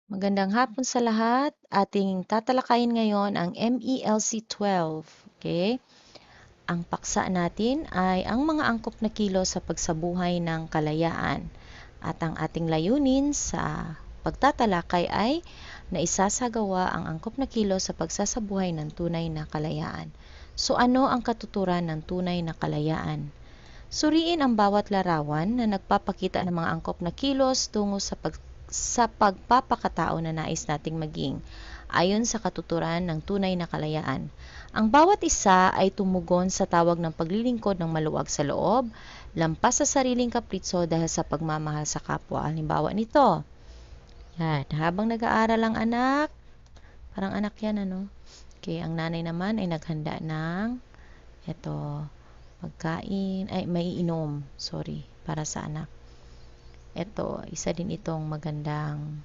Magandang hapon sa lahat. Ating tatalakayin ngayon ang MELC 12. Okay? Ang paksa natin ay ang mga angkop na kilos sa pagsabuhay ng kalayaan. At ang ating layunin sa pagtatalakay ay naisasagawa ang angkop na kilos sa pagsasabuhay ng tunay na kalayaan. So ano ang katuturan ng tunay na kalayaan? Suriin ang bawat larawan na nagpapakita ng mga angkop na kilos tungo sa pagpapakatao na nais nating maging, ayon sa katuturan ng tunay na kalayaan. Ang bawat isa ay tumugon sa tawag ng paglilingkod ng maluwag sa loob, lampas sa sariling kapritso dahil sa pagmamahal sa kapwa. Halimbawa nito, yan, habang nag-aaral ang anak, parang anak yan ano, okay, ang nanay naman ay naghanda ng, eto, pagkain, ay maiinom, sorry, para sa anak. Ito, isa din itong magandang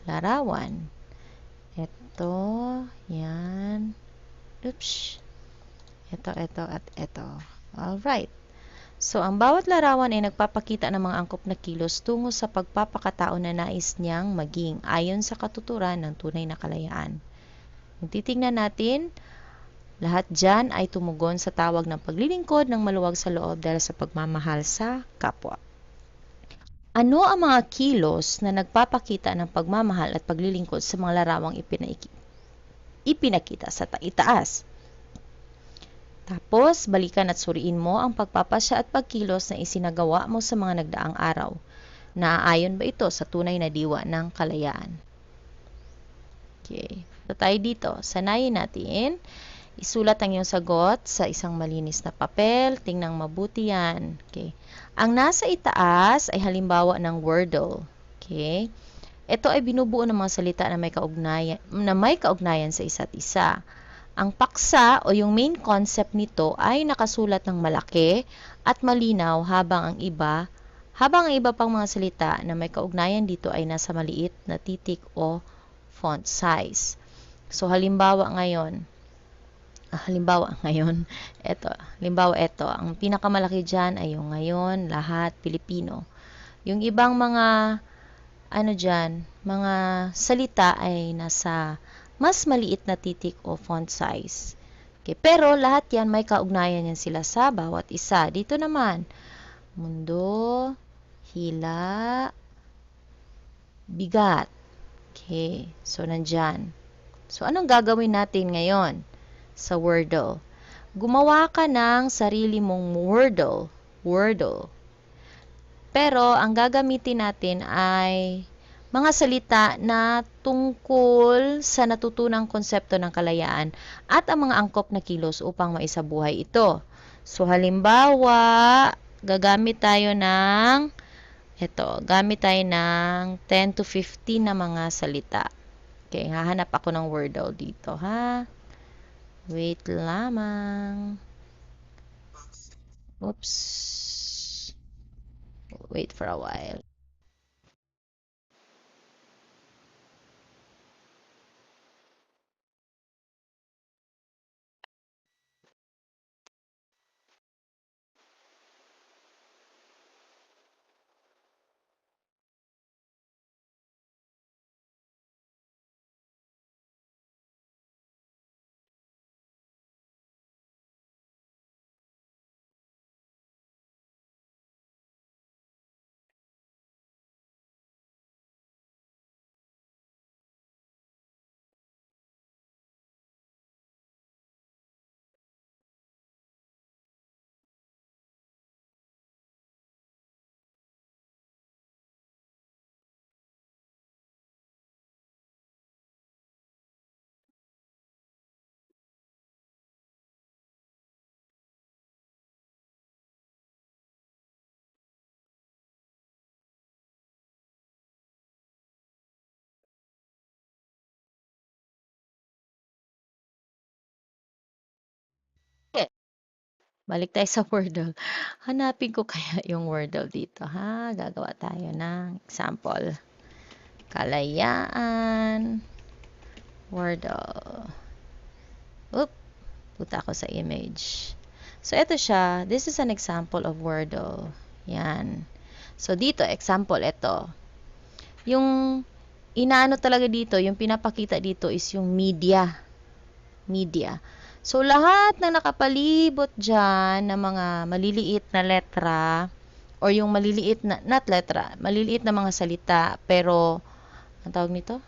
larawan. Ito, yan. Oops. Ito, at ito. Alright. So, ang bawat larawan ay nagpapakita ng mga angkop na kilos tungo sa pagpapakatao na nais niyang maging ayon sa katuturan ng tunay na kalayaan. Kung titingnan natin, lahat dyan ay tumugon sa tawag ng paglilingkod ng maluwag sa loob dahil sa pagmamahal sa kapwa. Ano ang mga kilos na nagpapakita ng pagmamahal at paglilingkod sa mga larawang ipinakita sa itaas? Tapos, balikan at suriin mo ang pagpapasya at pagkilos na isinagawa mo sa mga nagdaang araw. Naaayon ba ito sa tunay na diwa ng kalayaan? Okay. So, tayo dito. Sanayin natin. Isulat ang iyong sagot sa isang malinis na papel. Tingnan mabuti yan. Okay. Ang nasa itaas ay halimbawa ng Wordle. Okay. Ito ay binubuo ng mga salita na may kaugnayan sa isa't isa. Ang paksa o yung main concept nito ay nakasulat ng malaki at malinaw habang ang iba pang mga salita na may kaugnayan dito ay nasa maliit na titik o font size. So halimbawa ngayon, ito, ang pinakamalaki dyan ay yung ngayon, lahat, Pilipino. Yung ibang mga mga salita ay nasa mas maliit na titik o font size. Okay, pero lahat yan may kaugnayan yan sila sa bawat isa. Dito naman, mundo, hila, bigat. Okay, so nandyan. So anong gagawin natin ngayon sa Wordle? Gumawa ka ng sarili mong Wordle. Pero ang gagamitin natin ay mga salita na tungkol sa natutunang konsepto ng kalayaan at ang mga angkop na kilos upang maisabuhay ito. So, halimbawa, gamit tayo ng 10 to 15 na mga salita. Okay, hahanap ako ng Wordle dito, ha? Wait lamang. Oops. Wait for a while. Okay. Balik tayo sa Wordle. Hanapin ko kaya yung Wordle dito, ha? Gagawa tayo ng example. Kalayaan. Wordle. Oop. Punta ako sa image. So, ito siya. This is an example of Wordle. Yan. So, dito, example, ito. Yung inaano talaga dito, yung pinapakita dito is yung media. Media. So, lahat ng nakapalibot dyan ng mga maliliit na letra or yung maliliit na, not letra, maliliit na mga salita, pero, ang tawag nito?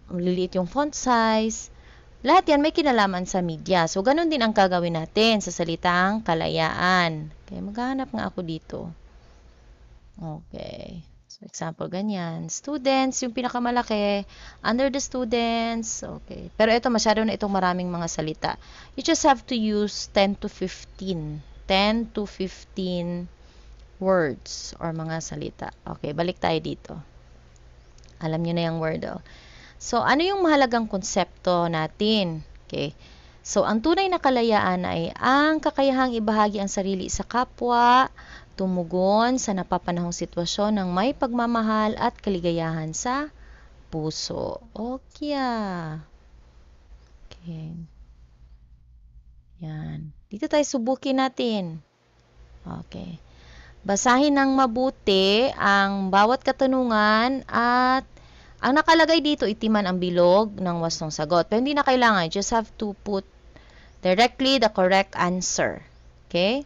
Maliliit yung font size. Lahat yan may kinalaman sa media. So, ganun din ang gagawin natin sa salitang kalayaan. Okay, maghahanap nga ako dito. Okay. So, example, ganyan. Students, yung pinakamalaki. Under the students. Okay. Pero ito, masyado na itong maraming mga salita. You just have to use 10 to 15. 10 to 15 words or mga salita. Okay, balik tayo dito. Alam nyo na yung word, oh. So, ano yung mahalagang konsepto natin? Okay. So, ang tunay na kalayaan ay ang kakayahang ibahagi ang sarili sa kapwa, tumugon sa napapanahong sitwasyon ng may pagmamahal at kaligayahan sa puso. Okay. Okay. Yan. Dito tayo subukin natin. Okay. Basahin ng mabuti ang bawat katanungan at ang nakalagay dito, itiman ang bilog ng wastong sagot. Pero hindi na kailangan. You just have to put directly the correct answer. Okay?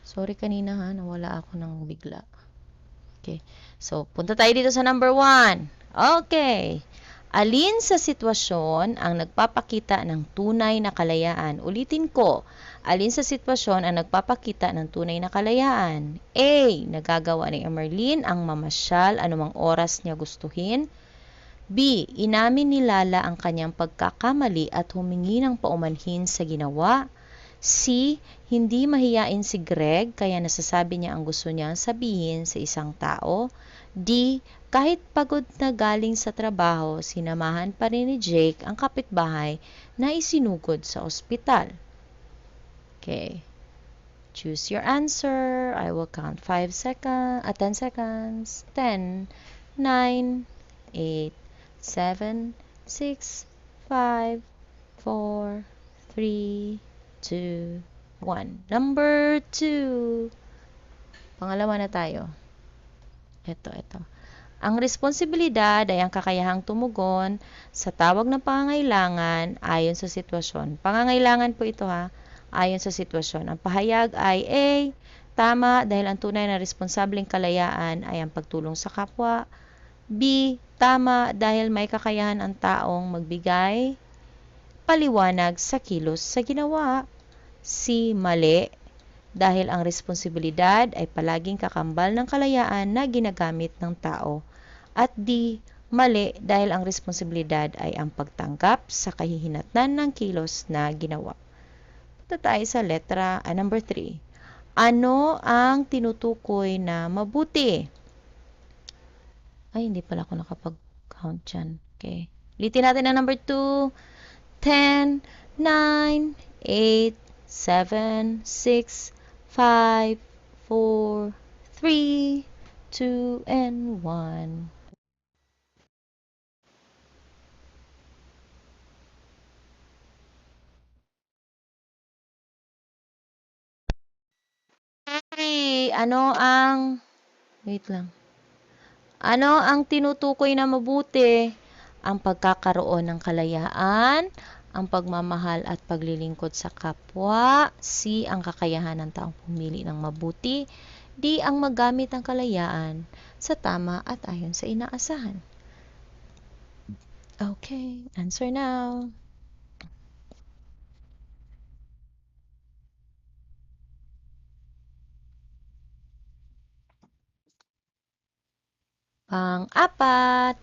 Sorry kanina ha, nawala ako ng bigla. Okay. So, punta tayo dito sa number 1. Okay. Alin sa sitwasyon ang nagpapakita ng tunay na kalayaan? Ulitin ko. Alin sa sitwasyon ang nagpapakita ng tunay na kalayaan? A. Nagagawa ni Emerlyn ang mamasyal anumang oras niya gustuhin. B. Inamin ni Lala ang kanyang pagkakamali at humingi ng paumanhin sa ginawa. C. Hindi mahiyain si Greg kaya nasasabi niya ang gusto niyang sabihin sa isang tao. D. Kahit pagod na galing sa trabaho, sinamahan pa rin ni Jake ang kapitbahay na isinugod sa ospital. Okay. Choose your answer. I will count 10 seconds. 10, 9, 8, 7, 6, 5, 4, 3, 2, 1. Number 2. Pangalawa na tayo. Ito. Ang responsibilidad ay ang kakayahang tumugon sa tawag ng pangangailangan ayon sa sitwasyon. Pangangailangan po ito ha, ayon sa sitwasyon. Ang pahayag ay A, tama dahil ang tunay na responsableng kalayaan ay ang pagtulong sa kapwa. B, tama dahil may kakayahan ang taong magbigay paliwanag sa kilos sa ginawa. C, mali dahil ang responsibilidad ay palaging kakambal ng kalayaan na ginagamit ng tao. At D, mali dahil ang responsibilidad ay ang pagtanggap sa kahihinatnan ng kilos na ginawa. Punta tayo sa number 3. Ano ang tinutukoy na mabuti? Ay, hindi pala ako nakapag-count dyan. Okay. Ulitin natin ang number 2. 10, 9, 8, 7, 6, 5, 4, 3, 2, and 1. Okay, wait lang. Ano ang tinutukoy na mabuti? Ang pagkakaroon ng kalayaan, ang pagmamahal at paglilingkod sa kapwa. C, ang kakayahan ng taong pumili ng mabuti. D, ang magamit ng kalayaan sa tama at ayon sa inaasahan. Okay, answer now. Pang-apat,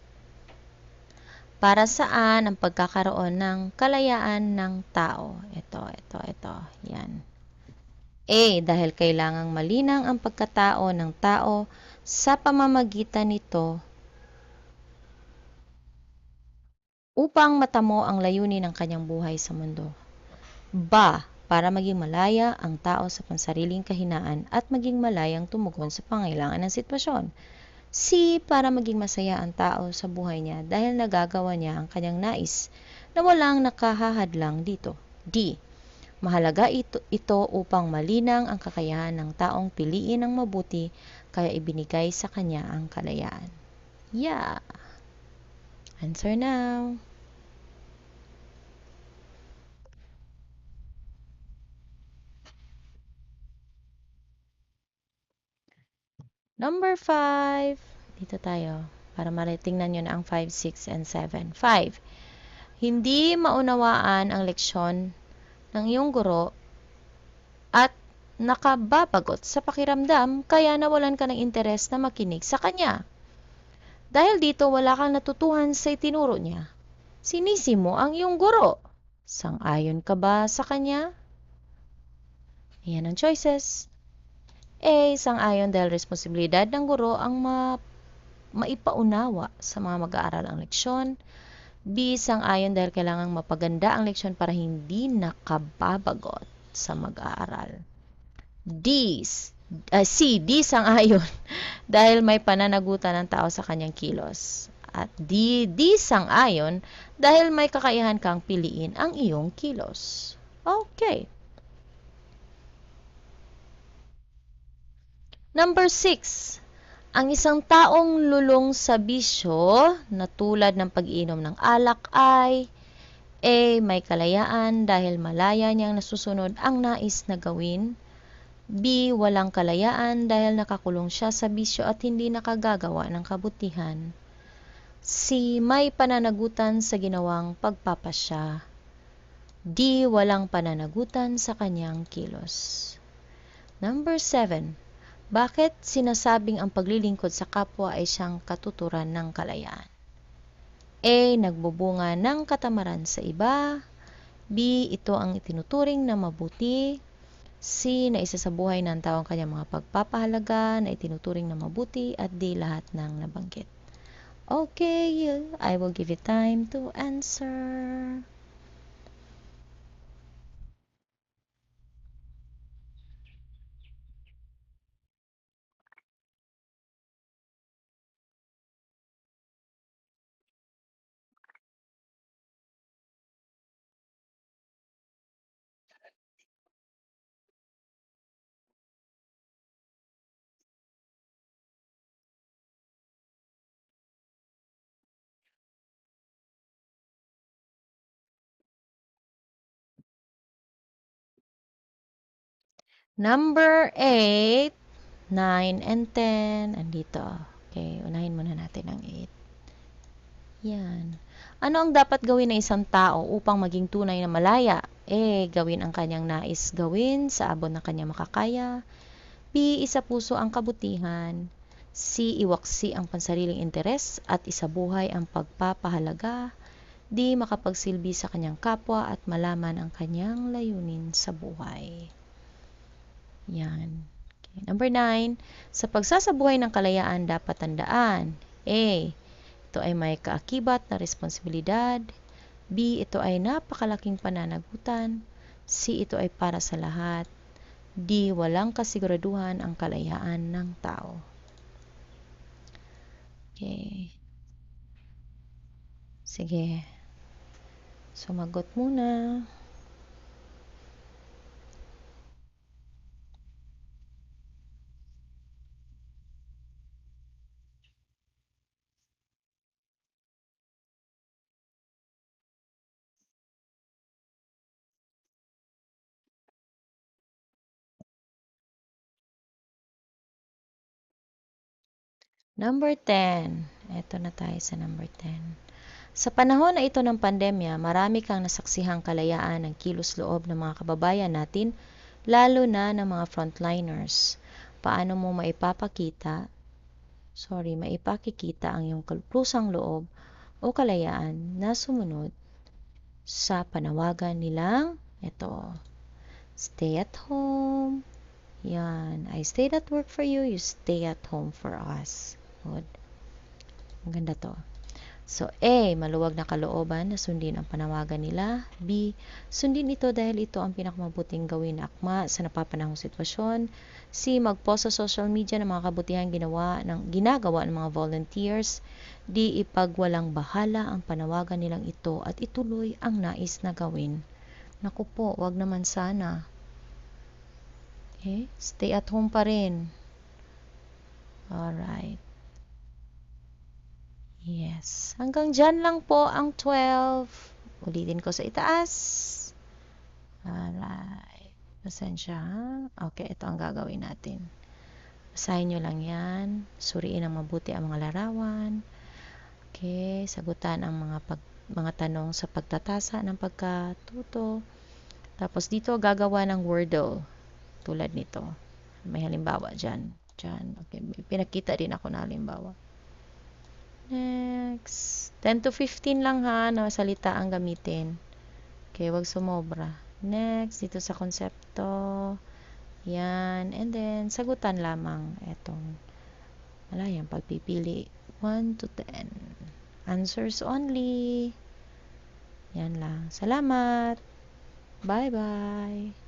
para saan ang pagkakaroon ng kalayaan ng tao? Ito. Yan. A, dahil kailangang malinang ang pagkatao ng tao sa pamamagitan nito upang matamo ang layunin ng kanyang buhay sa mundo. Ba, para maging malaya ang tao sa pansariling kahinaan at maging malayang tumugon sa pangailangan ng sitwasyon. C, para maging masaya ang tao sa buhay niya dahil nagagawa niya ang kanyang nais na walang nakahahadlang dito. D, Mahalaga ito upang malinang ang kakayahan ng taong piliin ang mabuti, kaya ibinigay sa kanya ang kalayaan. Yeah. Answer now. Number 5. Dito tayo. Para tingnan nyo na ang 5, 6, and 7. 5. Hindi maunawaan ang leksyon ng iyong guro at nakababagot sa pakiramdam, kaya nawalan ka ng interes na makinig sa kanya. Dahil dito wala kang natutuhan sa itinuro niya. Sinisi mo ang iyong guro. Sang-ayon ka ba sa kanya? Ayan ang choices. A. Sang-ayon dahil responsibilidad ng guro ang maipaunawa sa mga mag-aaral ang leksyon. B. Sang-ayon dahil kailangang mapaganda ang leksyon para hindi nakababagot sa mag-aaral. C. D. Sang-ayon dahil may pananagutan ng tao sa kanyang kilos. At D. Sang-ayon dahil may kakayahan kang piliin ang iyong kilos. Okay. Number 6. Ang isang taong lulong sa bisyo na tulad ng pag-inom ng alak ay A. May kalayaan dahil malaya niyang nasusunod ang nais na gawin. B. Walang kalayaan dahil nakakulong siya sa bisyo at hindi nakagagawa ng kabutihan. C. May pananagutan sa ginawang pagpapasya. D. Walang pananagutan sa kanyang kilos. Number 7. Bakit sinasabing ang paglilingkod sa kapwa ay siyang katuturan ng kalayaan? A. Nagbubunga ng katamaran sa iba. B. Ito ang itinuturing na mabuti. C. Na isa sa buhay ng tao ang kanyang mga pagpapahalaga na itinuturing na mabuti. At D. Lahat ng nabanggit. Okay, I will give you time to answer. Number 8, 9, and 10. Andito. Okay, unahin muna natin ang 8. Yan. Ano ang dapat gawin ng isang tao upang maging tunay na malaya? A. Gawin ang kanyang nais gawin sa abot ng kanyang makakaya. B. Isapuso ang kabutihan. C. Iwaksi ang pansariling interes at isabuhay ang pagpapahalaga. D. Makapagsilbi sa kanyang kapwa at malaman ang kanyang layunin sa buhay. Yan. Okay. Number 9. Sa pagsasabuhay ng kalayaan, dapat tandaan. A. Ito ay may kaakibat na responsibilidad. B. Ito ay napakalaking pananagutan. C. Ito ay para sa lahat. D. Walang kasiguraduhan ang kalayaan ng tao. Okay. Sige. Sumagot muna. Number 10. Ito na tayo sa number 10. Sa panahon na ito ng pandemya, marami kang nasaksihang kalayaan ng kilos loob ng mga kababayan natin, lalo na ng mga frontliners. Paano mo maipakikita ang iyong kusang loob o kalayaan na sumunod sa panawagan nilang ito. Stay at home. Yan. I stayed at work for you, you stay at home for us. Good. Ang ganda to. So, A, maluwag na kalooban na sundin ang panawagan nila. B, sundin ito dahil ito ang pinakamabuting gawin na akma sa napapanahong sitwasyon. C, mag-post sa social media ng mga kabutihang ginagawa ng mga volunteers. D, ipagwalang bahala ang panawagan nilang ito at ituloy ang nais na gawin Naku po, wag naman sana. Okay, stay at home pa rin. Alright. Yes. Hanggang dyan lang po ang 12. Ulitin ko sa itaas. Alright. Pasensya ha. Okay, ito ang gagawin natin. Basahin nyo lang yan. Suriin ang mabuti ang mga larawan. Okay, sagutan ang mga tanong sa pagtatasa ng pagkatuto. Tapos dito gagawa ng Wordle. Tulad nito. May halimbawa dyan. Okay, pinakita din ako na halimbawa. Next. 10 to 15 lang ha, na salita ang gamitin. Okay, wag sumobra. Next, dito sa konsepto. Yan. And then, sagutan lamang. Etong, wala yan, pagpipili. 1 to 10. Answers only. Yan lang. Salamat. Bye-bye.